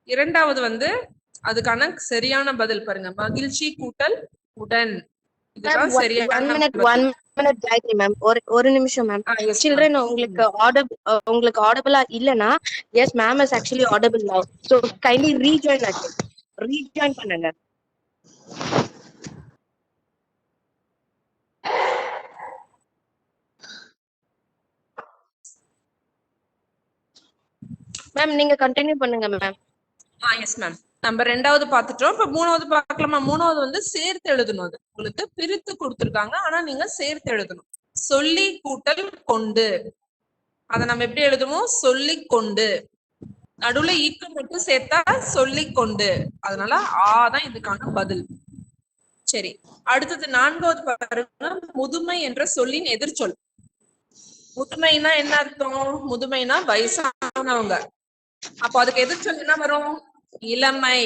இரண்டாவது வந்து அதுக்கான சரியான பதில் பாருங்க, மகிழ்ச்சி கூட்டல் உடன். இதுதான் சரியான மேம். ஒரு நிமிஷம் மேம். சில்ட்ரன் உங்களுக்கு ஆடிபிளா இல்லனா yes ma'am is actually audible நவ. சோ கைண்ட்லி ரீஜாயின் பண்ணுங்க. மேம் நீங்க கண்டினியூ பண்ணுங்க மேம். Yes ma'am. நம்ம ரெண்டாவது பார்த்துட்டோம். இப்ப மூணாவது பார்க்கலாமா? மூணாவது வந்து சேர்த்து எழுதணும். அது உங்களுக்கு பிரித்து கொடுத்திருக்காங்க, ஆனா நீங்க சேர்த்து எழுதணும். சொல்லி கூட்டல் கொண்டு. அதை நம்ம எப்படி எழுதுவோம்? சொல்லி கொண்டு. நடுவுல ஈக்க மட்டும் சேர்த்தா சொல்லி கொண்டு. அதனால தான் இதுக்கான பதில். சரி, அடுத்தது நான்காவது பாருங்க, முதுமை என்ற சொல்லின் எதிர்ச்சொல். முதுமைனா என்ன அர்த்தம்? முதுமைனா வயசானவங்க. அப்போ அதுக்கு எதிர்ச்சொல் என்ன வரும்? இளமை.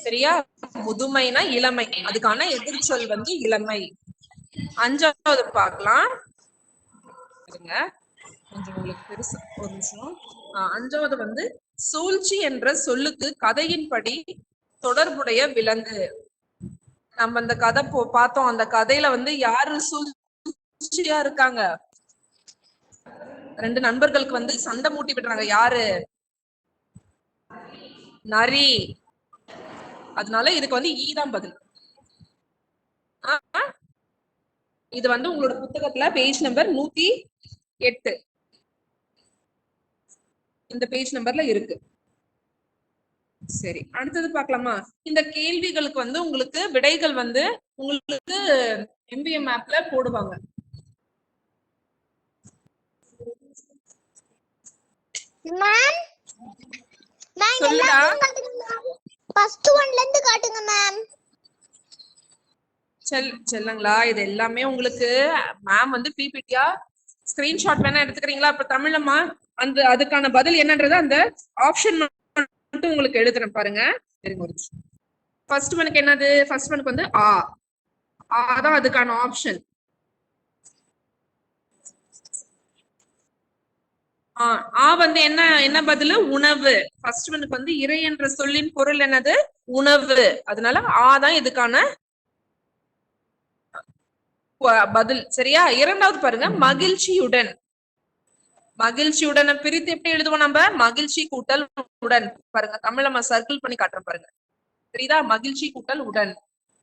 சரியா? முதுமைனா இளமை, அதுக்கான எதிர்ச்சொல் வந்து இளமை. அஞ்சாவது பார்க்கலாம். கொஞ்சம் உங்களுக்கு பெருசு, ஒரு நிமிஷம். அஞ்சாவது வந்து சூழ்ச்சி என்ற சொல்லுக்கு கதையின்படி தொடர்புடைய விலங்கு. நம்ம அந்த கதை பார்த்தோம். அந்த கதையில வந்து யாரு சூழ்ச்சியா இருக்காங்க? ரெண்டு நண்பர்களுக்கு வந்து சண்டை மூட்டி விடுறாங்க. யாரு? நரி. அதனால இதுக்கு வந்து ஈதான் பதில். இது வந்து உங்களோட புத்தகத்துல பேஜ் நம்பர் 108 இந்த பேஜ் நம்பர்ல இருக்கு. சரி, அடுத்தது பார்க்கலாமா? இந்த கேள்விகளுக்கு வந்து உங்களுக்கு விடைகள் வந்து உங்களுக்கு MBM ஆப்ல போடுவாங்க. மேம் சொல்லுடா. ஃபர்ஸ்ட் ஒன்ல இருந்து காட்டுங்க மேம். செல்லுங்களா, இது எல்லாமே உங்களுக்கு மேம் வந்து பிபிடியா ஸ்கிரீன்ஷாட் வேணா எடுத்துக்கிறீங்களா? இப்ப தமிழம்மா அந்த அதுக்கான பதில் என்னன்றது அந்த ஆப்ஷன் மட்டும் உங்களுக்கு எழுதுறேன் பாருங்க. ஃபர்ஸ்ட் ஒனுக்கு என்னது? ஃபர்ஸ்ட் ஒனுக்கு வந்து தான் அதுக்கான ஆப்ஷன். வந்து என்ன பதில்? உணவு. ஃபர்ஸ்ட் ஒனுக்கு வந்து இறை என்ற சொல்லின் பொருள் என்னது? உணவு. அதனால தான் இதுக்கான பதில். சரியா? இரண்டாவது பாருங்க, மகிழ்ச்சியுடன். மகிழ்ச்சியுடன் பிரித்து எப்படி எழுதுவோம் நம்ம? மகிழ்ச்சி கூட்டல் உடன். பாருங்க, தமிழ் சர்க்கிள் பண்ணி காட்டுறேன் பாருங்க. சரிதா? மகிழ்ச்சி கூட்டல் உடன்.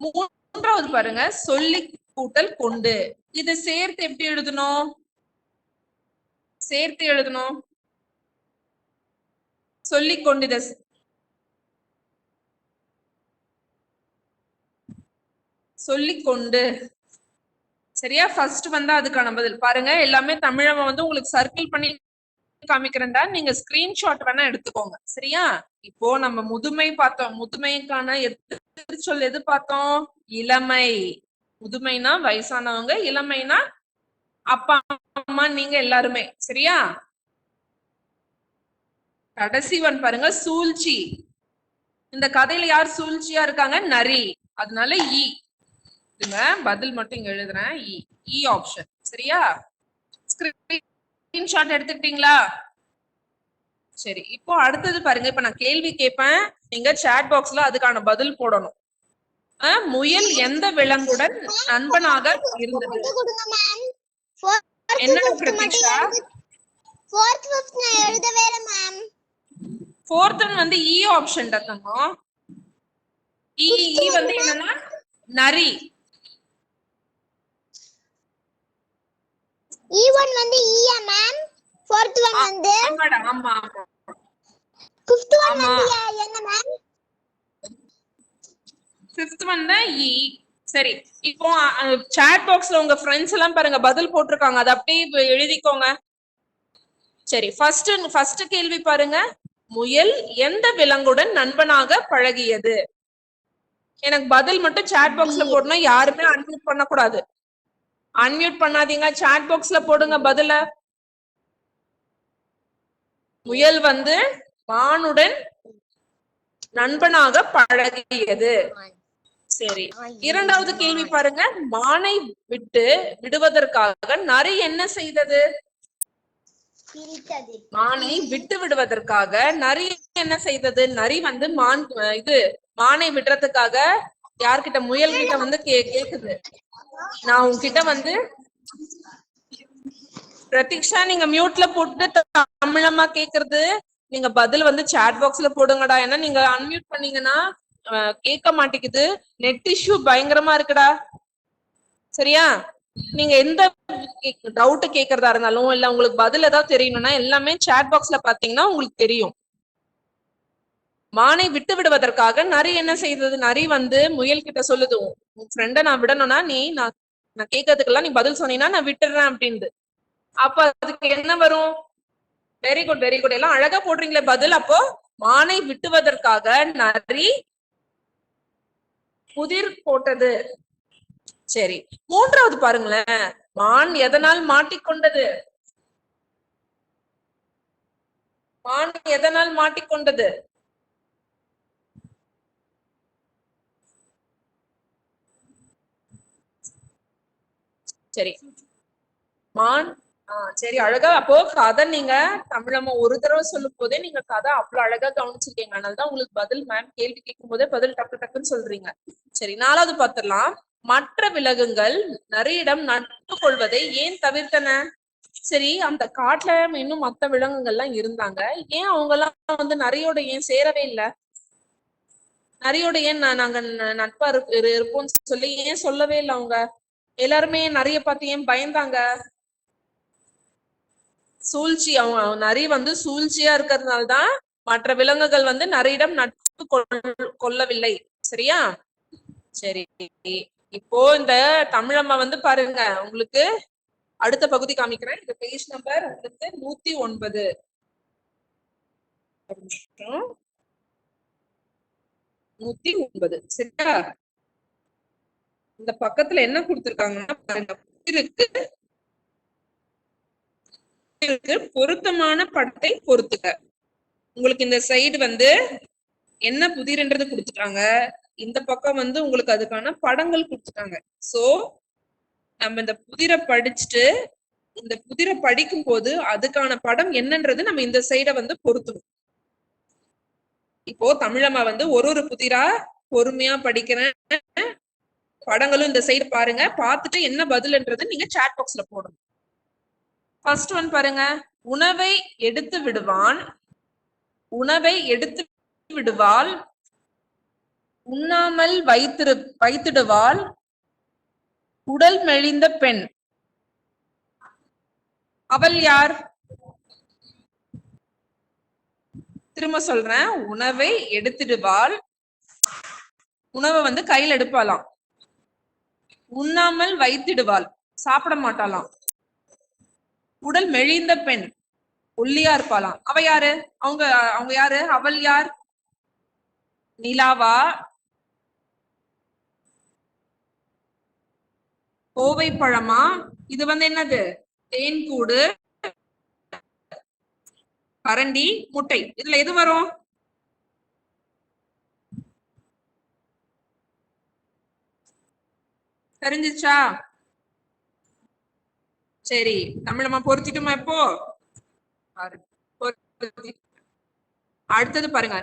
மூன்றாவது பாருங்க, சொல்லி கூட்டல் கொண்டு. இது சேர்த்து எப்படி எழுதணும்? சேர்த்து எழுதணும். சொல்லி கொண்டு சொல்லிக்கொண்டு. சரியா? ஃபர்ஸ்ட் வந்து அதுக்கான பதில் பாருங்க. எல்லாமே தமிழை வந்து உங்களுக்கு சர்க்கிள் பண்ணி காமிக்கிறேன்டா, நீங்க ஸ்கிரீன்ஷாட் வேணா எடுத்துக்கோங்க. சரியா? இப்போ நம்ம முதுமை பார்த்தோம். முதுமைக்கான எதிர்ச்சொல் எது பார்த்தோம்? இளமை. முதுமைனா வயசானவங்க, இளமைனா அப்பா அம்மா நீங்க எல்லாருமே. சரியா? கடைசி ஒன் பாருங்க, சூழ்ச்சி. இந்த கதையில யார் சூழ்ச்சியா இருக்காங்க? நரி. அதனால பதில் மட்டும் இங்க எழுதுறேன். இ ஆப்ஷன். சரியா? ஸ்கிரீன்ஷாட் எடுத்துக்கிட்டீங்களா? சரி, இப்போ அடுத்தது பாருங்க. இப்ப நான் கேள்வி கேட்பேன், நீங்க சாட் பாக்ஸ்ல அதுக்கான பதில் போடணும். முயல் எந்த விலங்குடன் நண்பனாக இருந்தது? என்ன பிரதீஷா? ஃபோர்த் ஒன் வந்து இ ஆப்ஷன் தங்கோ. இ வந்து என்னன்னா நரி. E1 வந்து ஈயா மேம்? ஃபோர்த் ஒன் வந்து ஆமாடா. ஆமா. ஃபிஃப்த் ஒன் வந்து என்ன மேம்? ஃபிஃப்த் ஒன் தான் இ. சரி, இப்போ சாட் பாக்ஸ்ல உங்க ஃப்ரெண்ட்ஸ் எல்லாம் பாருங்க பதில் போட்டிருக்காங்க. அதை அப்படியே எழுதிக்கோங்க. சரி, ஃபர்ஸ்ட் கேள்வி பாருங்க, முயல் எந்த விலங்குடன் நண்பனாக பழகியது? எனக்கு பதில் மட்டும் சாட் பாக்ஸ்ல போடணும். யாருமே அன்மியூட் பண்ண கூடாது. அன்மியூட் பண்ணாதீங்க. சாட் பாக்ஸ்ல போடுங்க பதில. முயல் வந்து மானுடன் நண்பனாக பழகியது. சரி, இரண்டாவது கேள்வி பாருங்க, மானை விடுவதற்காக நரி என்ன செய்தது? பிரித்தது. மானை விட்டு விடுவதற்காக நரி என்ன செய்தது? நரி வந்து மானை விடுறதுக்காக யார்கிட்ட? முயல் கிட்ட வந்து கேக்குது. நான் உங்ககிட்ட வந்து பிரதீக்ஷா நீங்க மியூட்ல போட்டு தமிழமா கேக்குறது, நீங்க பதில் வந்து சாட் பாக்ஸ்ல போடுங்கடா. ஏன்னா நீங்க அன்மியூட் பண்ணீங்கன்னா கேட்க மாட்டேங்குது. நெட் இஷ்யூ பயங்கரமா இருக்குடா. சரியா? நீங்க எந்த டவுட் கேக்குறதா இருந்தாலும் இல்ல உங்களுக்கு பதில் ஏதாவது தெரியணும்னா எல்லாமே சாட் பாக்ஸ்ல பாத்தீங்கன்னா உங்களுக்கு தெரியும். மானை விட்டு விடுவதற்காக நரி என்ன செய்தது? நரி வந்து முயல் கிட்ட சொல்லுது, உன் ஃப்ரெண்ட நான் விடணும்னா நான் கேட்கறதுக்கெல்லாம் நீ பதில் சொன்னீங்கன்னா நான் விட்டுறேன் அப்படின்னு. அப்ப அதுக்கு என்ன வரும்? வெரி குட் வெரி குட், எல்லாம் அழகா போடுறீங்களே பதில். அப்போ மானை விட்டுவதற்காக நரி புதிர் போட்டது. சரி, மூன்றாவது பாருங்களேன். மான் எதனால் மாட்டிக்கொண்டது? மான் எதனால் மாட்டிக்கொண்டது? சரி, மான் சரி, அழகா. அப்போ கதை நீங்க தமிழம்மா ஒரு தடவை சொல்லும் போதே நீங்க கதை அவ்வளவு அழகா கவனிச்சிருக்கீங்க. அதனாலதான் உங்களுக்கு பதில் மேம் கேள்வி கேட்கும் போதே பதில் டக்கு டக்குன்னு சொல்றீங்க. சரி, நாலாவது பார்த்துடலாம். மற்ற விலங்குகள் நரியிடம் நட்பு கொள்வதை ஏன் தவிர்த்தன? சரி, அந்த காட்டுல இன்னும் மத்த விலங்குகள்லாம் இருந்தாங்க, ஏன் அவங்க எல்லாம் வந்து நரியோட ஏன் சேரவே இல்லை? நரியோட ஏன் நாங்க நட்பா இருப்போம்னு சொல்லி ஏன் சொல்லவே இல்லை? அவங்க எல்லாருமே நரிய பார்த்து ஏன் பயந்தாங்க? சூழ்ச்சி. அவங்க நரி வந்து சூழ்ச்சியா இருக்கிறதுனால்தான் மற்ற விலங்குகள் வந்து நரியிடம் நட்பு கொள்ளவில்லை. சரியா? சரி, இப்போ இந்த தமிழம்மா வந்து பாருங்க, உங்களுக்கு அடுத்த பகுதி காமிக்கிறேன். இந்த பேஜ் நம்பர் உங்களுக்கு 109. 109. சரியா? இந்த பக்கத்துல என்ன கொடுத்திருக்காங்கன்னா பாருங்க, பொருத்தமான படத்தை பொறுத்துக்க. உங்களுக்கு இந்த சைடு வந்து என்ன புதிர்ன்றது கொடுத்துட்டாங்க, இந்த பக்கம் வந்து உங்களுக்கு அதுக்கான படங்கள் கொடுத்துட்டாங்க. சோ நம்ம இந்த புதிரை படிச்சுட்டு இந்த புதிரை படிக்கும் போது அதுக்கான படம் என்னன்றது நம்ம இந்த சைட வந்து பொருத்தணும். இப்போ தமிழம்மா வந்து ஒரு புதிரா பொறுமையா படிக்கிறேன், படங்களும் இந்த சைடு பாருங்க, பார்த்துட்டு என்ன பதில்ன்றது நீங்க சாட் பாக்ஸ்ல போடணும். ஃபர்ஸ்ட் ஒன் பாருங்க, உணவை எடுத்து விடுவான், உணவை எடுத்து விடுவாள், உண்ணாமல் வைத்திடுவாள், உடல் மெலிந்த பெண். அவள் யார்? திரும்ப சொல்றேன், உணவை எடுத்துடுவாள், உணவை வந்து கையில் எடுப்பாளாம், உண்ணாமல் வைத்திடுவாள், சாப்பிட மாட்டாளாம், உடல் மெலிந்த பெண், ஒல்லியா இருப்பாளாம். அவ யாரு? அவங்க யாரு? அவள் யார்? நிலாவா? கோவை பழமா? இது வந்து என்னது? தேன்கூடு, கரண்டி, முட்டை. இதுல எது வரும்? தெரிஞ்சிச்சா? சரி, தமிழம்மா பொருத்திட்டுமா? இப்போ அடுத்தது பாருங்க,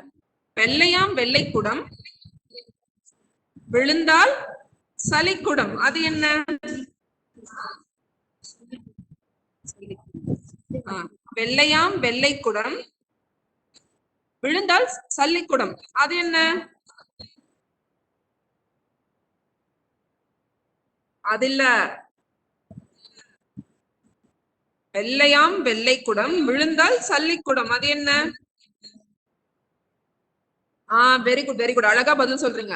வெள்ளையாம் வெள்ளைக்குடம் விழுந்தால் சளிக்குடம். அது என்ன? வெள்ளையாம் வெள்ளைக்குடம் விழுந்தால் சல்லிக்குடம். அது என்ன? அது இல்ல. வெள்ளையாம் வெள்ளைக்குடம் விழுந்தால் சல்லிக்குடம். அது என்ன? வெரி குட் வெரி குட், அழகா பதில் சொல்றீங்க.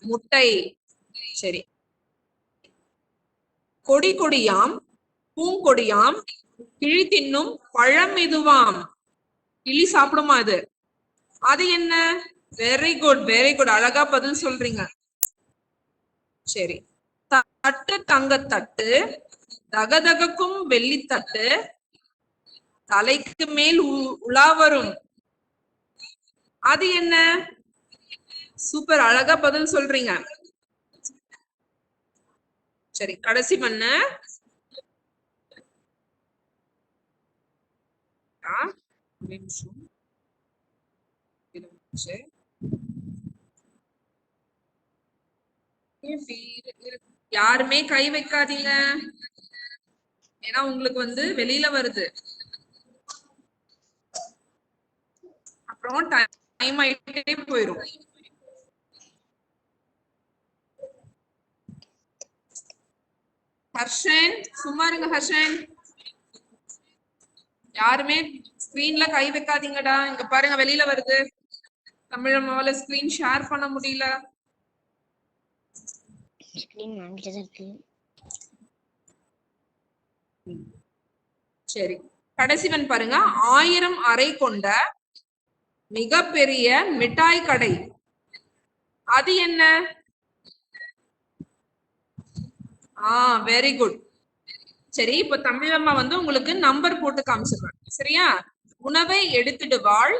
முட்டை. சரி, கொடி கொடியாம் பூங்கொடியாம் கிழி தின்னும் பழம் இதுவாம். கிளி சாப்பிடுமா அது? அது என்ன? வெரி குட் வெரி குட், அழகா பதில் சொல்றீங்க. சரி, தட்டு தங்கத்தட்டு, தகதகக்கும் வெள்ளித்தட்டு, தலைக்கு மேல் உலா வரும். அது என்ன? சூப்பர், அழகா பதில் சொல்றீங்க. சரி, கடைசி பண்ண வேண்டாம். ஒரு நிமிஷம். யாருமே கை வைக்காதீங்க, ஏன்னா உங்களுக்கு வந்து வெளியில வருது, அப்புறம் டைம் ஆயிட்டே போயிடும். ஹர்ஷன் சும்மா இருங்க. ஹர்ஷன் யாருமே ஸ்கிரீன்ல கை வைக்காதீங்கடா. இங்க பாருங்க வெளியில வருது. தமிழம்மாவால ஸ்கிரீன் ஷேர் பண்ண முடியல. சரி, கடைசிவன் பாருங்க. 1000 அறை கொண்ட மிகப்பெரிய மிட்டாய் கடை, அது என்ன? Very good. சரி, இப்ப தமிழம்மா வந்து உங்களுக்கு நம்பர் போட்டு காமிச்சிருக்காங்க. சரியா? உணவை எடுத்துடுவாள்,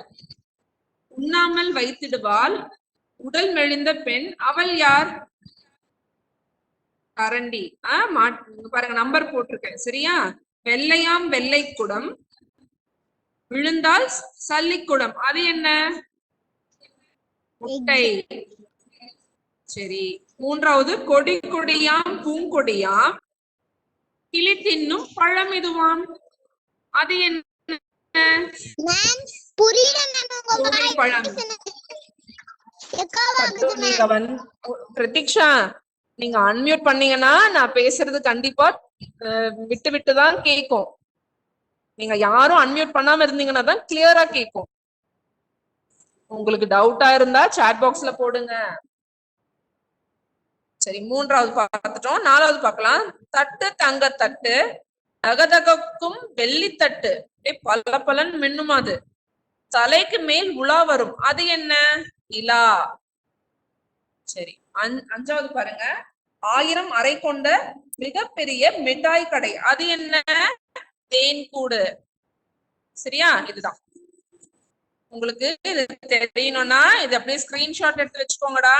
உண்ணாமல் வைத்திடுவாள், உடல் மெலிந்த பெண், அவள் யார்? கரண்டி. பாருங்க நம்பர் போட்டிருக்கேன். சரியா? வெள்ளையாம் வெள்ளை குடம், விழுந்தால் சல்லிக்குடம், அது என்ன? முட்டை. சரி, மூன்றாவது கொடி கொடியாம் பூங்கொடியாம், கிளி தின்னும் பழம் இதுவாம், அது என்ன? பழம். பிரதீக்ஷா, நீங்க அன்மியூட் பண்ணீங்கன்னா நான் பேசுறது கண்டிப்பா விட்டு விட்டுதான் கேட்கும். நீங்க யாரும் அன்மியூட் பண்ணாம இருந்தீங்கன்னா தான் கிளியரா கேட்கும். உங்களுக்கு டவுட்டா இருந்தா சாட் பாக்ஸ்ல போடுங்க. சரி, மூன்றாவது பார்த்துட்டோம். நாலாவது பார்க்கலாம். தட்டு தங்க தட்டு, தகதகக்கும் வெள்ளி தட்டு, பல பலன் மின்னும், அது தலைக்கு மேல் உலா வரும், அது என்ன? இலா. சரி, அஞ்சாவது பாருங்க. 1000 அறை கொண்ட மிகப்பெரிய மிட்டாய் கடை, அது என்ன? தேன்கூடு. சரியா? இதுதான். உங்களுக்கு இது தெரியணும்னா இது அப்படியே ஸ்கிரீன்ஷாட் எடுத்து வச்சுக்கோங்கடா.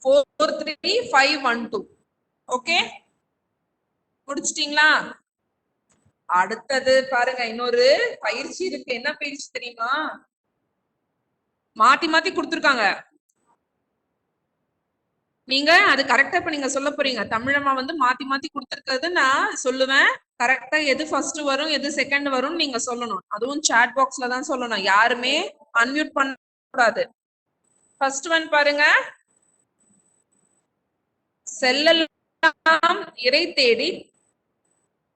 43512. ஓகே, முடிச்சிட்டீங்களா? அடுத்தது பாருங்க, இன்னொரு பயிற்சி இருக்கு. என்ன பயிற்சி தெரியுமா? மாத்தி மாத்தி கொடுத்துருக்காங்க. நீங்க அது கரெக்டா இப்ப நீங்க சொல்ல போறீங்க. தமிழம்மா வந்து மாத்தி மாத்தி கொடுத்துருக்கிறது நான் சொல்லுவேன். கரெக்டா எது ஃபர்ஸ்ட் வரும் எது செகண்ட் வரும் நீங்க சொல்லணும். அதுவும் சாட் பாக்ஸ்ல தான் சொல்லணும். யாருமே அன்மியூட் பண்ண கூடாது. ஃபர்ஸ்ட் ஒன் பாருங்க. செல்லலாம் இறை தேடி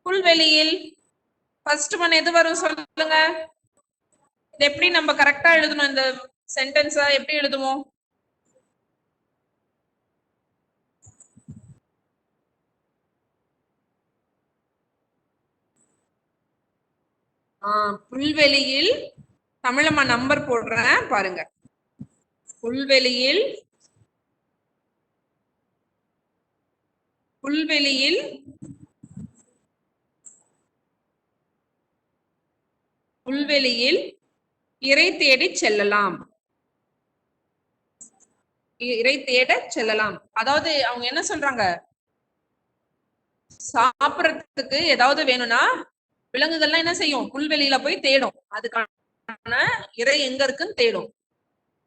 புல்வெளியில். ஃபர்ஸ்ட் ஒன் எது வரும் சொல்லுங்க. இது எப்படி நம்ம கரெக்டா எழுதணும்? இந்த சென்டென்ஸா எப்படி எழுதுவோம்? புல்வெளியில். தமிழம்மா நம்பர் போடுறேன் பாருங்க. புல்வெளியில், புல்வெளியில் புல்வெளியில் இறை தேடி செல்லலாம். இறை தேட செல்லலாம். அதாவது அவங்க என்ன சொல்றாங்க? சாப்பிடறதுக்கு ஏதாவது வேணும்னா விலங்குகள்லாம் என்ன செய்யும்? புல்வெளியில போய் தேடும். அதுக்கான இறை எங்க இருக்குன்னு தேடும்.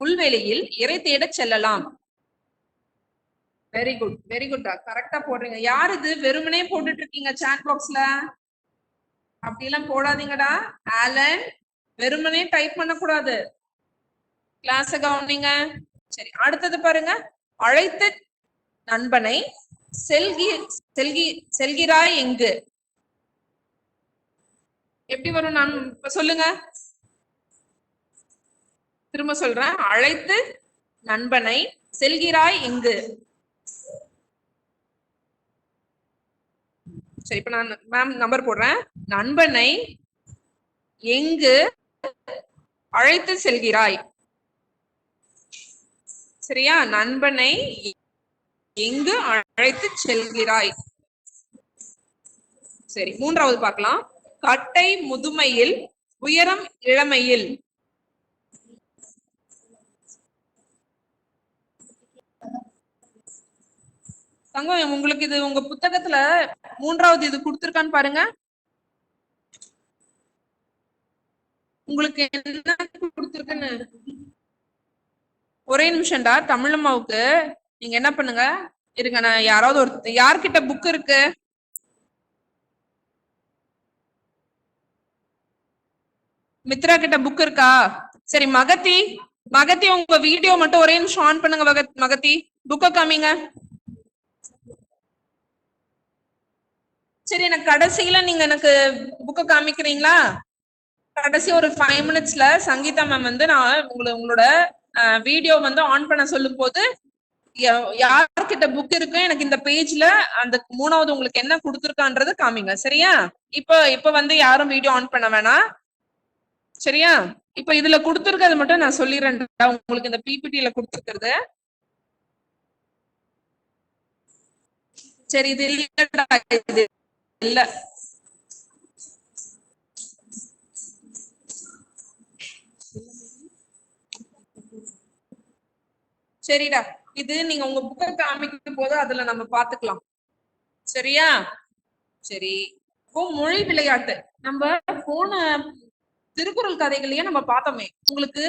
புல்வெளியில் இறை தேட செல்லலாம். Very good, very good. கரெக்டா போடுறீங்க. யார் இது வெறுமனே போட்டுட்டு இருக்கீங்க சாட் பாக்ஸ்ல? அப்படிலாம் போடாதீங்கடா. ஆலன், வெறுமனே டைப் பண்ணக்கூடாது. கிளாஸ கவனிங்க. சரி, அடுத்தது பாருங்க. அழைத்த நண்பனை செல்கிறாய் எங்கு? எப்படி வரும்? நான் சொல்லுங்க, திரும்ப சொல்றேன். அழைத்து நண்பனை செல்கிறாய் எங்கு? சரி, இப்ப நான் மேம் நம்பர் போடுறேன். நண்பனை எங்கு அழைத்து செல்கிறாய்? சரியா? நண்பனை எங்கு அழைத்து செல்கிறாய்? சரி, மூன்றாவது பார்க்கலாம். கட்டை முதுமையில், உயரம் இளமையில். தங்கம், உங்களுக்கு இது உங்க புத்தகத்துல மூன்றாவது இது கொடுத்திருக்கான்னு பாருங்க. உங்களுக்கு என்ன கொடுத்துருக்குன்னு ஒரே நிமிஷம்டா. தமிழம்மாவுக்கு நீங்க என்ன பண்ணுங்க, இருங்க நான் யாராவது ஒரு யார்கிட்ட புக் இருக்கு? மித்ரா கிட்ட புக் இருக்கா? சரி மகத்தி, மகத்தி உங்க வீடியோ மட்டும் ஒரே நிமிஷம் ஆன் பண்ணுங்க. மகத்தி புக்க காமிங்க. சரி எனக்கு கடைசியில நீங்க எனக்கு புக்க காமிக்கிறீங்களா? கடைசி ஒரு 5 மினிட்ஸ்ல சங்கீதா மேம் வந்து நான் உங்களோட வீடியோ வந்து ஆன் பண்ண சொல்லும் போது யார்கிட்ட புக் இருக்கு எனக்கு இந்த பேஜ்ல அந்த 3வது உங்களுக்கு என்ன கொடுத்துருக்கான்றது காமிங்க. சரியா? இப்ப வந்து யாரும் வீடியோ ஆன் பண்ண வேணாம். சரியா? இப்ப இதுல கொடுத்துருக்கிறது மட்டும் நான் சொல்லிடுறேன். உங்களுக்கு இந்த பிபிடில கொடுத்துருக்கிறது. சரி இது இல்ல சரிடா. இது நீங்க உங்க புக்கை காமிக்கும் போது அதுல நம்ம பாத்துக்கலாம். சரியா? சரி. இப்போ மொழி விளையாட்டு நம்ம போன திருக்குறள் கதைகளையே நம்ம பார்த்தோமே. உங்களுக்கு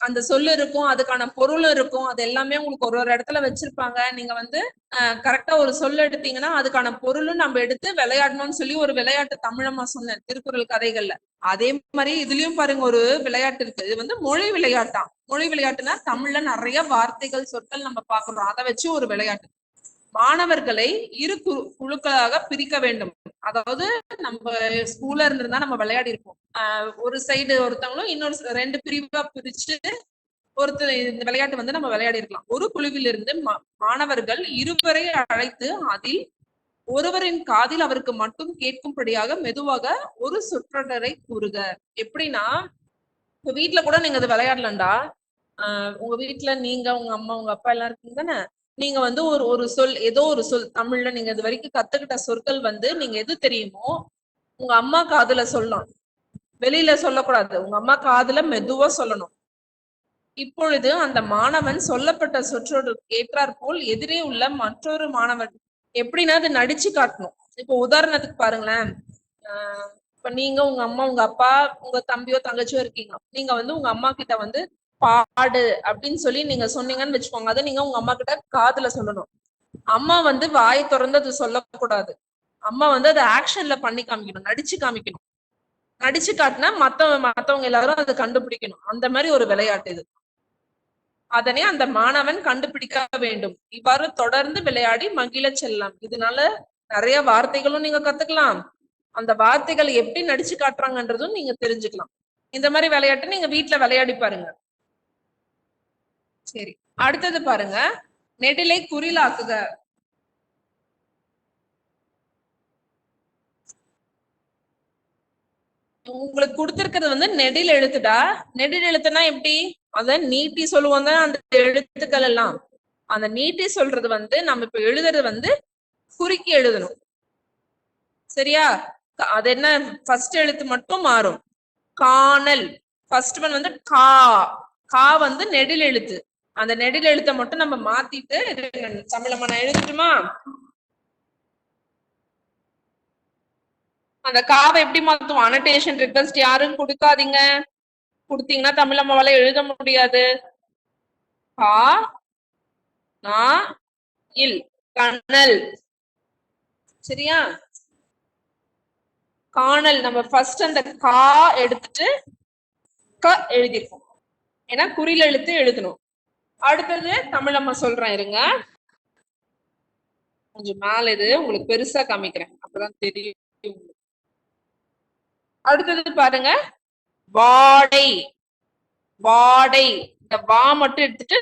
அந்த சொல்லு இருக்கும், அதுக்கான பொருள் இருக்கும், அது எல்லாமே உங்களுக்கு ஒரு இடத்துல வச்சிருப்பாங்க. நீங்க வந்து கரெக்டா ஒரு சொல்ல எடுத்தீங்கன்னா அதுக்கான பொருளும் நம்ம எடுத்து விளையாடணும்னு சொல்லி ஒரு விளையாட்டு தமிழம்மா சொன்னேன் திருக்குறள் கதைகள்ல. அதே மாதிரி இதுலயும் பாருங்க ஒரு விளையாட்டு இருக்கு. இது வந்து மொழி விளையாட்டாம். மொழி விளையாட்டுனா தமிழ்ல நிறைய வார்த்தைகள் சொற்கள் நம்ம பாக்குறோம், அதை வச்சு ஒரு விளையாட்டு. மாணவர்களை இரு குழுக்களாக பிரிக்க வேண்டும். அதாவது நம்ம ஸ்கூல்ல இருந்திருந்தா நம்ம விளையாடி இருப்போம். ஒரு சைடு ஒருத்தவங்களும் இன்னொரு 2 பிரிவா பிரிச்சு ஒருத்தர் இந்த விளையாட்டு வந்து நம்ம விளையாடி இருக்கலாம். ஒரு குழுவில் இருந்து மாணவர்கள் இருவரை அழைத்து அதில் ஒருவரின் காதில் அவருக்கு மட்டும் கேட்கும்படியாக மெதுவாக ஒரு சொற்றொடரை கூறுக. எப்படின்னா இப்ப வீட்டுல கூட நீங்க அது விளையாடலாம்டா. உங்க வீட்டுல நீங்க உங்க அம்மா உங்க அப்பா எல்லாம் இருக்கீங்க தானே. நீங்க வந்து ஒரு சொல், ஏதோ ஒரு சொல் தமிழ்ல நீங்க இது வரைக்கும் கத்துக்கிட்ட சொற்கள் வந்து நீங்க எது தெரியுமோ உங்க அம்மா காதுல சொல்லணும். வெளியில சொல்லக்கூடாது, உங்க அம்மா காதுல மெதுவா சொல்லணும். இப்பொழுது அந்த மாணவன் சொல்லப்பட்ட சொற்றோடு ஏற்றாற் போல் எதிரே உள்ள மற்றொரு மாணவன் எப்படின்னா அது நடிச்சு காட்டணும். இப்போ உதாரணத்துக்கு பாருங்களேன். இப்ப நீங்க உங்க அம்மா உங்க அப்பா உங்க தம்பியோ தங்கச்சியோ இருக்கீங்க. நீங்க வந்து உங்க அம்மா கிட்ட வந்து பாடு அப்படின்னு சொல்லி நீங்க சொன்னீங்கன்னு வச்சுக்கோங்க. அதை நீங்க உங்க அம்மா கிட்ட காதுல சொல்லணும். அம்மா வந்து வாயை திறந்து அது சொல்லக்கூடாது. அம்மா வந்து அதை ஆக்ஷன்ல பண்ணி காமிக்கணும், நடிச்சு காமிக்கணும். நடிச்சு காட்டினா மத்தவங்க எல்லாரும் அதை கண்டுபிடிக்கணும். அந்த மாதிரி ஒரு விளையாட்டு இது. அதனை அந்த மாணவன் கண்டுபிடிக்க வேண்டும். இவ்வாறு தொடர்ந்து விளையாடி மகிழ செல்லலாம். இதனால நிறைய வார்த்தைகளும் நீங்க கத்துக்கலாம். அந்த வார்த்தைகளை எப்படி நடிச்சு காட்டுறாங்கன்றதும் நீங்க தெரிஞ்சுக்கலாம். இந்த மாதிரி விளையாட்டு நீங்க வீட்டுல விளையாடி பாருங்க. சரி, அடுத்தது பாருங்க, நெடிலை குறிலாக்குக. உங்களுக்கு கொடுத்திருக்கிறது வந்து நெடில் எழுத்துடா. நெடில் எழுத்துனா எப்படி? அத நீட்டி சொல்லுவோம் தான் அந்த எழுத்துக்கள் எல்லாம். அந்த நீட்டி சொல்றது வந்து நம்ம இப்ப எழுதுறது வந்து குறுக்கி எழுதணும். சரியா? அது என்ன, ஃபர்ஸ்ட் எழுத்து மட்டும் மாறும். காணல் ஃபர்ஸ்ட் ஒன் வந்து கா. கா வந்து நெடில் எழுத்து. அந்த நெடில் எழுத்தை மட்டும் நம்ம மாத்திட்டு தமிழம்மா நான் எழுதட்டுமா? அந்த காவை எப்படி மாத்தும்? அனோடேஷன் ரிக்வெஸ்ட் யாரும் கொடுக்காதீங்க. கொடுத்தீங்கன்னா தமிழம்மாவால எழுத முடியாது. கா நா இல் கண்ணல். சரியா? காணல் நம்ம ஃபர்ஸ்ட் அந்த கா எடுத்துட்டு க எழுதிருக்கோம். ஏன்னா குறில் எழுத்து எழுதணும். அடுத்தது தமிழம்மா சொல்றேன் இருங்க, கொஞ்சம் மேல இது உங்களுக்கு பெருசா காமிக்கிறேன், அப்பதான் தெரியும். அடுத்தது பாருங்க, வாடை. வாடை இந்த வா மட்டும் எடுத்துட்டு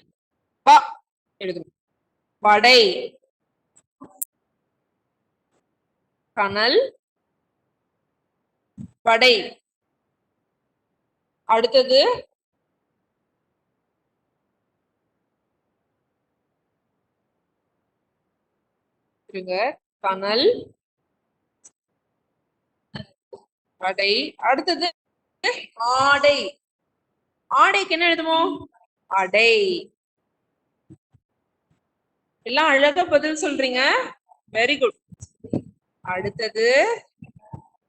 வா எழுதணும். வடை. கனல் வடை. அடுத்தது கனல் வடை. அடுத்தது ஆடை. ஆடைக்கு என்ன எழுதுமோ? அடை. எல்லாம் அழகா பதில் சொல்றீங்க, வெரி குட். அடுத்தது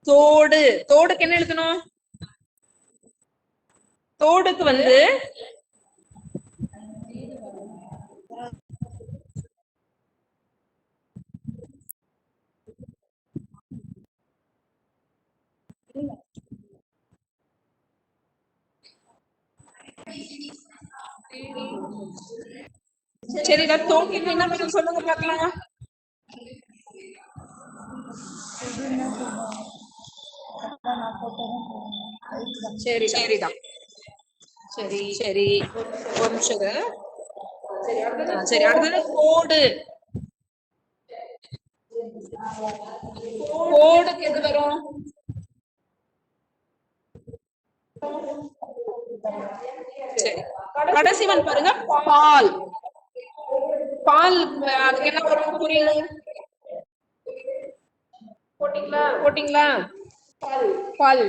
தோடு. தோடுக்கு என்ன எழுதணும்? தோடுக்கு வந்து சரிடா, தோட்டுக்கு என்ன பேரு சொல்லுங்க பார்க்கலாம். சரி சரிடா, சரி சரி, ஒரு நிமிஷம் இரு. சரி, அடுத்தது கோடு. கோடுக்கு எது வரும்? சரி, கடைசிவன் பாருங்க, பால். பால் அதுக்கு என்ன வரும்? புரியல, போட்டீங்களா? பால்.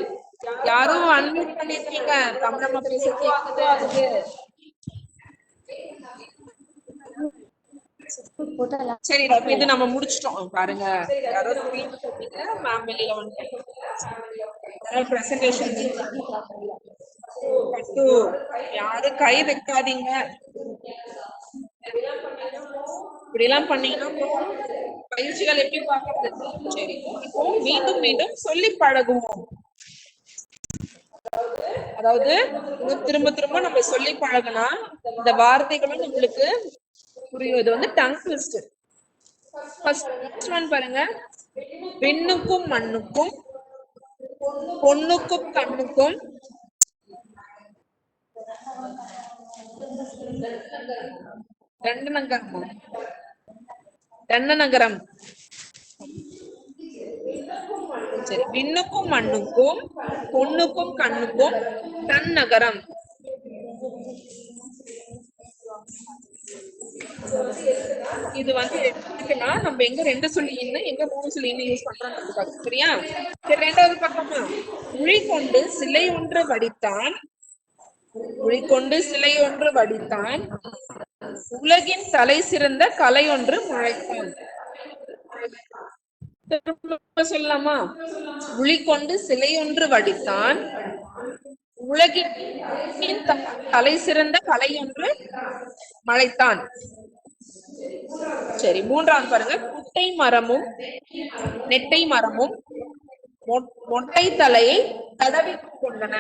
யாரும் அன்மியூட் பண்ணிருக்கீங்க? தமிழம்மா பேச கேக்குது. சரி, இது நம்ம முடிச்சிட்டோம் பாருங்க. யாரோ ஸ்கிரீன் போட்டீங்க, மேம் வெளியில வந்துட்டாங்க. பிரசன்டேஷன் பட்டு யாரும் கை வைக்காதீங்க. இப்படி எல்லாம் பண்ணீங்கன்னா பயிற்சிகள் எப்படி பார்க்கறது? சரி, இப்போ மீண்டும் மீண்டும் சொல்லி பழகுவோம். அதாவது திரும்ப திரும்ப நம்ம சொல்லி பழகினா இந்த வார்த்தைகளும் நம்மளுக்கு புரியும். இது வந்து டங் ட்விஸ்டர். ஃபர்ஸ்ட் ஒன் பாருங்க, விண்ணுக்கும் மண்ணுக்கும் பொண்ணுக்கும் கண்ணுக்கும் தண்டநகரம். சரி, விண்ணுக்கும் மண்ணுக்கும் பொண்ணுக்கும் கண்ணுக்கும் தன்னகரம். இது வந்து எதுக்குன்னா நம்ம எங்க 2 சொல்லி இன்னும் எங்க 3 சொல்லி இன்னும் யூஸ் பண்றோம். சரியா? சரி, ரெண்டாவது பக்கமா, உளி கொண்டு சிலை ஒன்று வடித்தான், உளி கொண்டு சிலை ஒன்று வடித்தான், உலகின் தலை சிறந்த கலை ஒன்று மழைத்தான். சொல்லலாமா? உளி கொண்டு சிலை ஒன்று வடித்தான், உலகின் தலை சிறந்த கலை ஒன்று மழைத்தான். சரி, மூன்றாவது பாருங்க, குட்டை மரமும் நெட்டை மரமும் மொட்டை தலையை தடவி கொண்டன.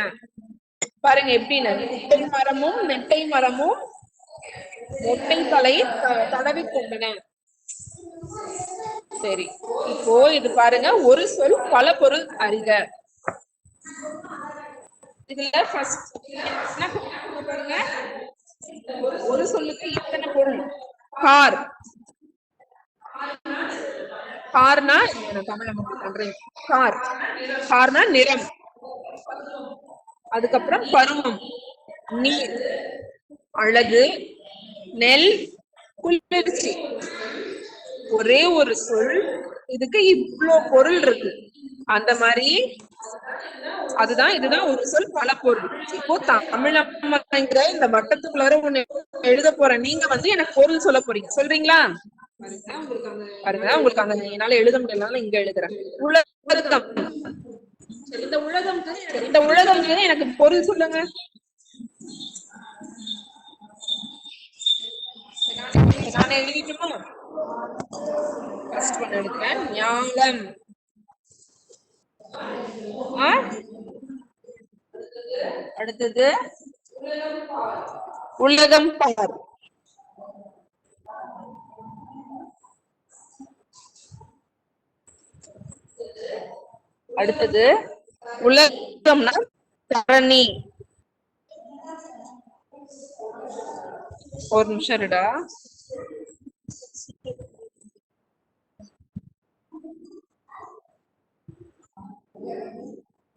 பாருங்க எப்படின்னு, குட்டை மரமும் நெட்டை மரமும் மொட்டை தலையை தடவி கொண்டன. சரி, இப்போ இது பாருங்க, ஒரு சொல் பல பொருள் அறிக. இதுல ஃபர்ஸ்ட் பாருங்க, ஒரு சொல்லுக்கு இத்தனை பொருள். கார். கார்னா தமிழ் பண்றேன். கார். கார்னா நிறம். அதுக்கப்புறம் பருவம், நீர், அழகு, நெல், குளிர்ச்சி. ஒரே ஒரு சொல், இதுக்கு இவ்வளோ பொருள் இருக்கு. அந்த மாதிரி அதுதான், இதுதான் ஒரு சொல் பல பொருள். இப்போ தமிழம்மாங்கிற இந்த வட்டத்துக்குள்ளார ஒண்ணு எழுத போறேன். நீங்க வந்து எனக்கு பொருள் சொல்ல போறீங்க. சொல்றீங்களா? பாருங்க, உங்களுக்கு அங்க என்னால எழுத முடியலனால இங்க எழுதுறேன். உலகம். இந்த உலகம் எனக்கு பொருள் சொல்லுங்க. நான் எழுதிட்டுமா? ஃபர்ஸ்ட் ஒன் எடுக்கிறேன், ஞானம். அடுத்தது உலகம் பார். அடுத்தது உலகம்னா தரணி. ஒரு நிமிஷம் இருடா.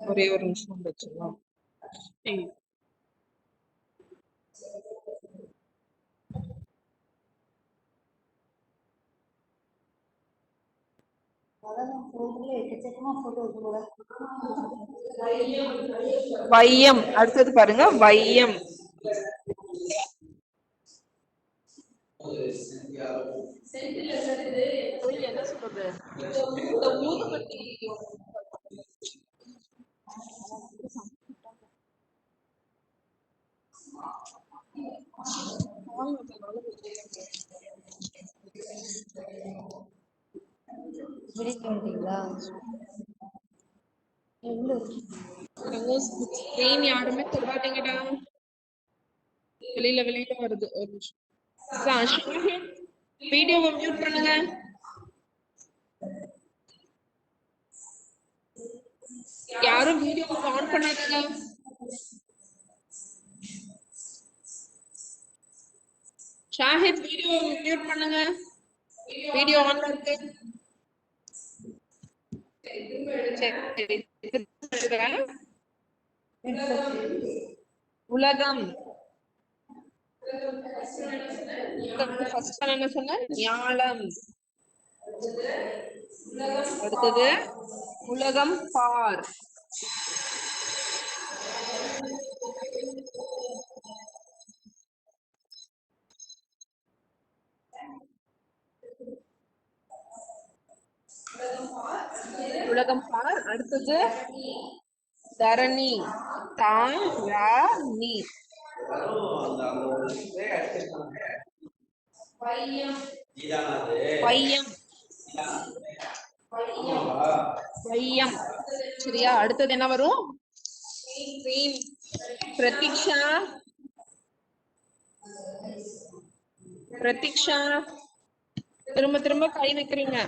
ஒரே ஒரு நிமிஷம் வச்சுக்கலாம். வையம். அடுத்தது பாருங்க, வையம். என்ன சொல்றது? ஸ்கிரீன் யாருமே தொடாதீங்கடா. வெளியில வருது. ஒரு நிமிஷம். வீடியோவை மியூட் பண்ணுங்க. யாரும் வீடியோ ஆன் பண்ணாதீங்க. ஷாஹித் வீடியோ மியூட் பண்ணுங்க. வீடியோ ஆன்ல இருக்கு. உலகம் ஃபர்ஸ்ட் என்ன சொன்ன? ஞாலம். அடுத்தது உலகம் பார். உலகம் பார். அடுத்தது தரணி. தாரணி. பையம். பையம். சரியா? அடுத்தது என்ன வரும்? பிரதீக்ஷா. பிரதீக்ஷா திரும்ப திரும்ப கை வைக்கிறீங்க.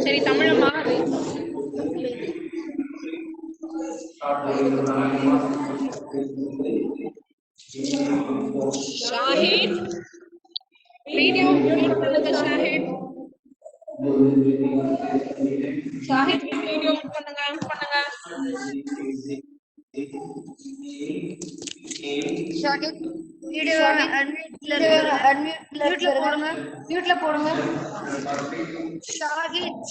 சரி தமிழம்மா. ஷாஹித் வீடியோ மியூட் பண்ணுங்க. ஷாஹித் ஷாஹித் வீடியோ மியூட் பண்ணுங்க. ஷாஹித் வீடியோ அன்மியூட்ல போடுங்க. மியூட்ல போடுங்க. ஷாஹித்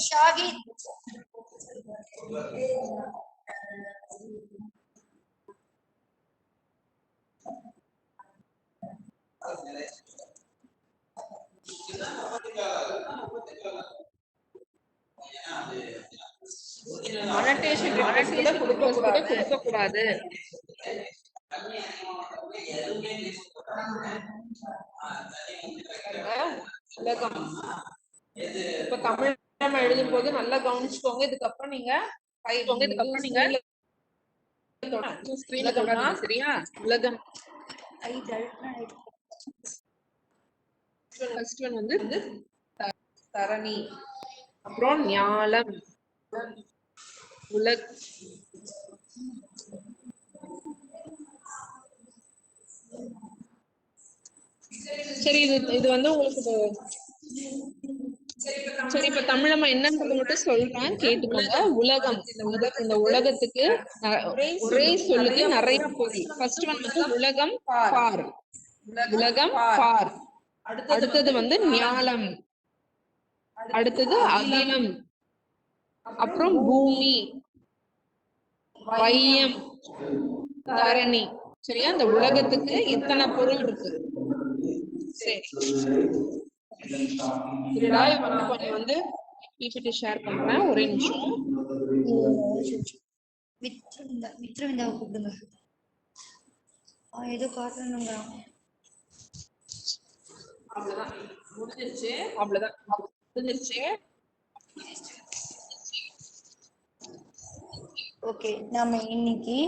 அனோடேஷன் கொடுக்க கூடாது. உலகம். இப்ப தமிழ் நம்ம எழுதும் போது நல்லா கவனிச்சுக்கோங்க. இதுக்கப்புறம் நீங்க ஸ்கிரீன்ல தொடாதீங்க. சரியா? உலகம். ஃபர்ஸ்ட் ஒன் வந்து தரணி. அப்புறம் ஞாலம். சரி இது வந்து உங்களுக்கு சரி இப்ப தமிழம்மா என்னன்றது மட்டும் சொல்றேன், கேட்டுக்கோங்க. உலகம். இந்த உலகத்துக்கு ஒரே சொல்லுக்கு நிறைய பொருள். ஃபர்ஸ்ட் ஒன் வந்து உலகம் பார். உலகம் பார். அடுத்தது வந்து ஞாலம். அடுத்தது அகிலம். அப்புறம் பூமி, வையம், தரணி. சரியா? இந்த உலகத்துக்கு இத்தனை பொருள் இருக்கு. சரி கொஞ்சம் வந்து பிபிடி ஷேர் பண்றேன். ஒரே நிமிஷம். மித்ரவிந்தாவை கூப்பிடுங்க. ஏதோ காட்டணுங்க. அவ்வளவுதான் முடிஞ்சிருச்சு. அவ்வளவுதான் முடிஞ்சிருச்சு. ஓகே, நாம இன்னைக்கு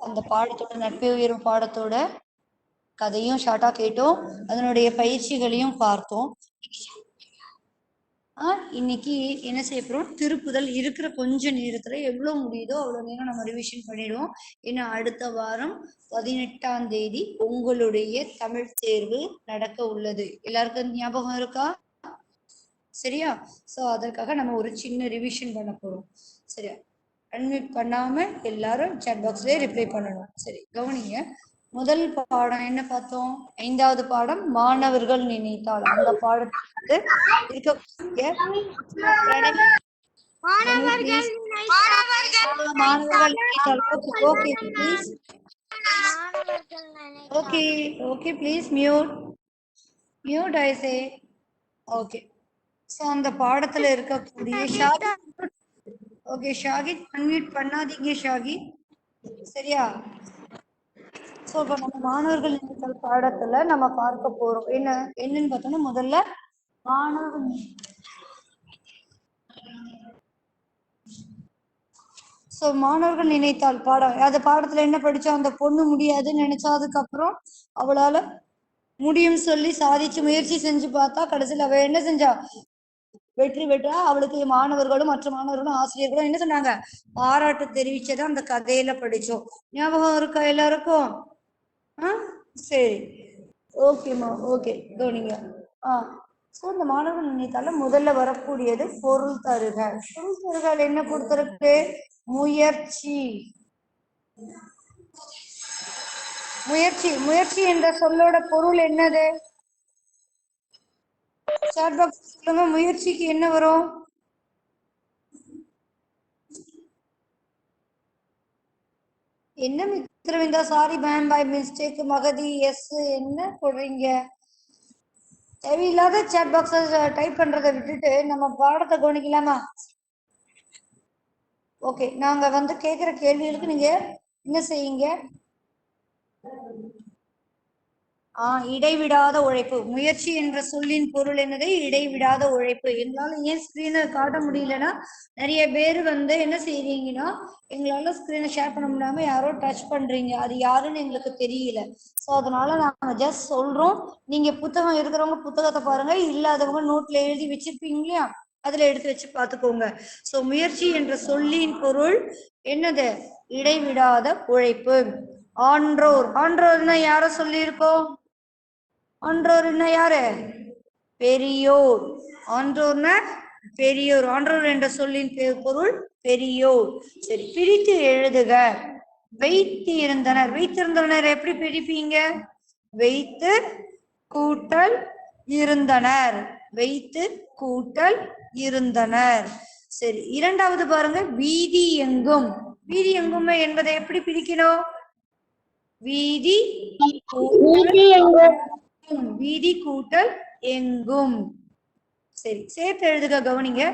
அந்த பாடத்தோட நட்பே உயரும் பாடத்தோட கதையும் ஷார்ட்டா கேட்டோம். அதனுடைய பயிற்சிகளையும் பார்த்தோம். இன்னைக்கு என்ன செய்ய போறோம்? திருப்புதல் இருக்கிற கொஞ்ச நேரத்துல எவ்வளவு முடியுதோ அவ்வளவு நேரம் நம்ம ரிவிஷன் பண்ணிடுவோம். ஏன்னா அடுத்த வாரம் 18ஆம் தேதி உங்களுடைய தமிழ் தேர்வு நடக்க உள்ளது. எல்லாருக்கும் ஞாபகம் இருக்கா? சரியா? சோ அதற்காக நம்ம ஒரு சின்ன ரிவிஷன் பண்ண போறோம். சரியா? அன்மியூட் பண்ணாம எல்லாரும் சாட் பாக்ஸ்லயே ரிப்ளை பண்ணணும். சரி, கவனிங்க. முதல் பாடம் என்ன பார்த்தோம்? 5வது பாடம் மாணவர்கள் நினைத்தால். அந்த பாடத்துக்கு இருக்கக்கூடிய மாணவர்கள் நினைத்தால். Okay please. Okay please mute. Mute I say. Okay. So அந்த பாடத்துல இருக்கக்கூடிய ஷாகித். ஓகே ஷாகித் அன்மியூட் பண்ணாதீங்க ஷாகித். சரியா? சோ இப்ப நம்ம மாணவர்கள் நினைத்தல் பாடத்துல நம்ம பார்க்க போறோம். என்னன்னு பார்த்தோம்னா முதல்ல மாணவர்கள் மாணவர்கள் நினைத்தால் பாடம். அந்த பாடத்துல என்ன படிச்சோம்? அந்த பொண்ணு முடியாதுன்னு நினைச்சா அதுக்கப்புறம் அவளால முடியும் சொல்லி சாதிச்சு முயற்சி செஞ்சு பார்த்தா கடைசியில் அவ என்ன செஞ்சா? வெற்றி பெற்றா. அவளுக்கு மாணவர்களும் மற்ற மாணவர்களும் ஆசிரியர்களும் என்ன சொன்னாங்க? பாராட்டு தெரிவிச்சதை அந்த கதையில படிச்சோம். ஞாபகம் இருக்கா எல்லாருக்கும்? சரி, ஓகேம்மா. ஓகே கவனிங்க. சோ இந்த மாணவர்கள் நினைத்தால முதல்ல வரக்கூடியது பொருள் தருக. பொருள் தருகால் என்ன கொடுத்திருக்கு? முயற்சி. முயற்சி முயற்சி என்ற சொல்லோட பொருள் என்னது? சாட் பாக்ஸ் சொல்லுங்க. முயற்சிக்கு என்ன வரும்? என்ன Mitravinda? Sorry ma'am, by mistake. Mahathi yes. என்ன போடுறீங்க? தேவையில்லாத சாட் பாக்ஸ டைப் பண்றதை விட்டுட்டு நம்ம பாடத்தை கவனிக்கலாமா? ஓகே, நாங்க வந்து கேட்கிற கேள்விகளுக்கு நீங்க என்ன செய்யுங்க? இடைவிடாத உழைப்பு. முயற்சி என்ற சொல்லின் பொருள் என்னது? இடைவிடாத உழைப்பு. எங்களால ஏன் ஸ்கிரீனை காட்ட முடியலன்னா நிறைய பேர் வந்து என்ன செய்றீங்கன்னா எங்களால ஸ்கிரீனை ஷேர் பண்ண முடியாம யாரோ டச் பண்றீங்க. அது யாருன்னு எங்களுக்கு தெரியல. ஸோ அதனால நாங்க ஜஸ்ட் சொல்றோம். நீங்க புத்தகம் இருக்கிறவங்க புத்தகத்தை பாருங்க, இல்லாதவங்க நோட்ல எழுதி வச்சிருப்பீங்க இல்லையா, அதுல எடுத்து வச்சு பார்த்துக்கோங்க. ஸோ முயற்சி என்ற சொல்லின் பொருள் என்னது? இடைவிடாத உழைப்பு. ஆன்றோர். ஆன்றோர்னா யார சொல்லியிருக்கோம்? ஆன்றோர்னா யாரு? பெரியோர். ஆன்றோர்னா பெரியோர். ஆன்றோர் என்ற சொல்லின் பொருள் பெரியோர். சரி, பிரித்து எழுதுக. வைத்து இருந்தனர். வைத்திருந்தனர் எப்படி பிரிப்பீங்க? வைத்து கூட்டல் இருந்தனர். வைத்து கூட்டல் இருந்தனர். சரி, இரண்டாவது பாருங்க. வீதி எங்கும். வீதி எங்கும் என்பதை எப்படி பிரிக்கணும்? வீதி வீதி கூட்டல் எங்கும். சரி, சேர்த்து எழுதுக. கவனிங்க.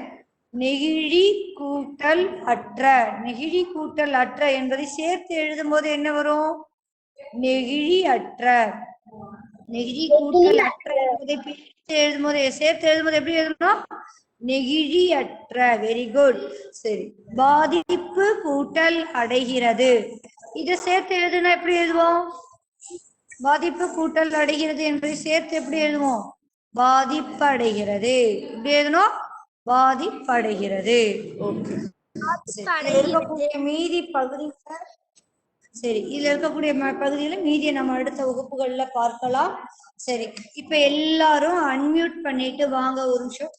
நெகிழி கூட்டல் அற்ற. நெகிழி கூட்டல் அற்ற என்பதை சேர்த்து எழுதும் போது என்ன வரும்? நெகிழி அற்ற. நெகிழி கூட்டல் அற்ற என்பதை பிரித்து எழுதும் போது சேர்த்து எழுதும் போது எப்படி எழுதணும்? நெகிழி அற்ற. Very good. சரி, பாதிப்பு கூட்டல் அடைகிறது. இதை சேர்த்து எழுதுனா எப்படி எழுதுவோம்? பாதிப்பு கூட்டல் அடைகிறது என்பதை சேர்த்து எப்படி எழுதுவோம்? பாதிப்படைகிறது. எப்படி எழுதணும்? பாதிப்படைகிறது. ஓகே. இருக்கக்கூடிய மீதி பகுதியில சரி, இதுல இருக்கக்கூடிய பகுதியில மீதியை நம்ம அடுத்த வகுப்புகள்ல பார்க்கலாம். சரி, இப்ப எல்லாரும் அன்மியூட் பண்ணிட்டு வாங்க ஒரு நிமிஷம்.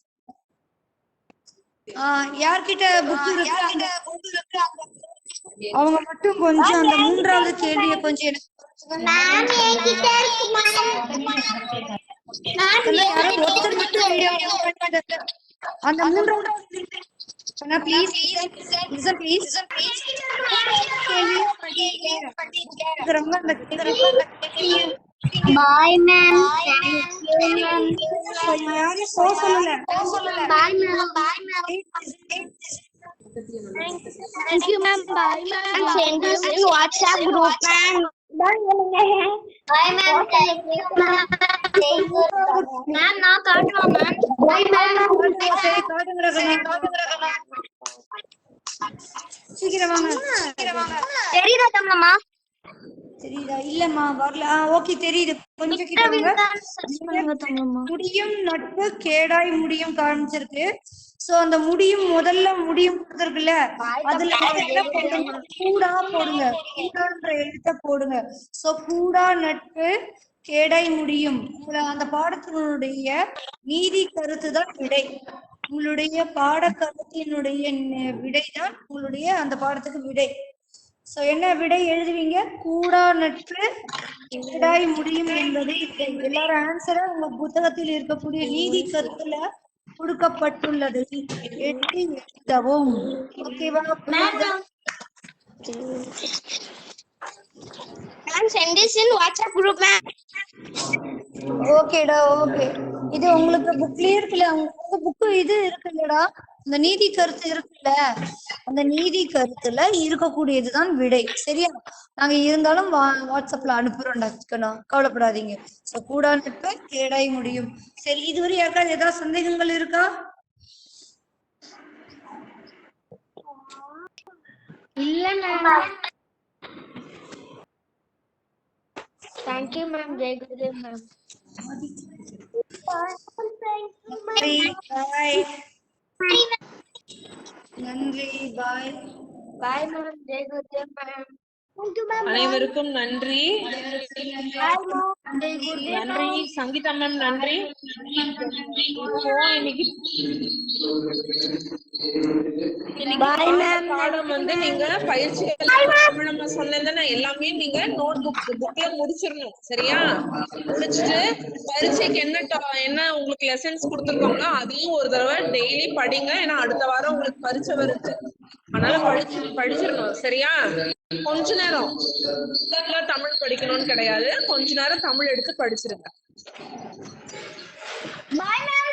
யார்கிட்ட புக் இருக்கு அவங்க மட்டும் கொஞ்சம் அந்த மூன்றாவது கேள்வியை கொஞ்சம் ஒருத்தர் மட்டும் வீடியோ அந்த மூன்றாவது please please Bye ma'am. Thank you ma'am. யாரும் சொல்லல. Bye ma'am. Bye ma'am. Thank you ma'am. Bye ma'am. Send us in WhatsApp group ma'am. Bye ma'am. Bye ma'am. Thank you ma'am. Ma'am நான் காட்டுறோம் ma'am. Bye ma'am. சரி, காட்டுங்கடா. சீக்கிரம் வாங்க. தெரியுதா தமிழம்மா? தெரியுதா? இல்லம்மா வரல. ஓகே, தெரியுது. கொஞ்சம் கிட்ட முடியும் நட்பு கேடாய் முடியும் காமிச்சிருக்கு. சோ அந்த முடியும் முதல்ல முடியும் இருக்குல்ல, அதுல என்ன போடுங்க? கூடா போடுங்க. கூடான்ற எழுத்த போடுங்க. சோ கூடா நட்பு கேடாய் முடியும். அந்த பாடத்தினுடைய நீதி கருத்து தான் விடை. உங்களுடைய பாட கருத்தினுடைய விடைதான் உங்களுடைய அந்த பாடத்துக்கு விடை. சோ என்ன விடை எழுதுவீங்க? கூடா நட்பு கேடாய் முடியும் என்பது எல்லாரும் ஆன்சரை உங்க புத்தகத்தில் இருக்கக்கூடிய நீதி கருத்துல கொடுக்கப்பட்டுள்ளது. எழுதி எழுதவும். ஓகேவா? Ma'am, send this in WhatsApp group, ma'am. ஓகேடா ஓகே. இது உங்களுக்கு புக்லயே இருக்குல்ல, உங்க புக்கு இது இருக்குல்லடா, இந்த நீதி கருத்து இருக்குல்ல, அந்த நீதி கருத்துல இருக்கக்கூடியதுதான் விடை. சரியா? நாங்க இருந்தாலும் வாட்ஸ்அப்ல அனுப்புறோம்டா சிக்கனா, கவலைப்படாதீங்க. சோ கூடா நட்பு கேடாய் முடியும். சரி, இதுவரை யாருக்காவது ஏதாவது சந்தேகங்கள் இருக்கா? இல்ல ma'am. Thank you, ma'am. Jai Gurudev, ma'am. பாய். நன்றி, பாய். Bye, ma'am. Jai Gurudev, ma'am. Thank you, ma'am. அனைவருக்கும் நன்றி. Bye, ma'am. Jai Gurudev, நன்றி சங்கீதா மேம், நன்றி. இப்போ இன்னைக்கு பாடம் வந்து நீங்க பயிற்சி நம்ம சொன்னேன் எல்லாமே நீங்க நோட் புக்ல முடிச்சிடணும். சரியா? முடிச்சுட்டு பரீட்சைக்கு என்ன உங்களுக்கு லெசன்ஸ் கொடுத்துருக்காங்களோ அதையும் ஒரு தடவை டெய்லி படிங்க. ஏன்னா அடுத்த வாரம் உங்களுக்கு பரீட்சை வருது. அதனால படிச்சிடணும். சரியா? கொஞ்ச நேரம் தமிழ் படிக்கணும்னு கிடையாது, கொஞ்ச நேரம் தமிழ் எடுத்து படிச்சிருங்க. Bye, ma'am.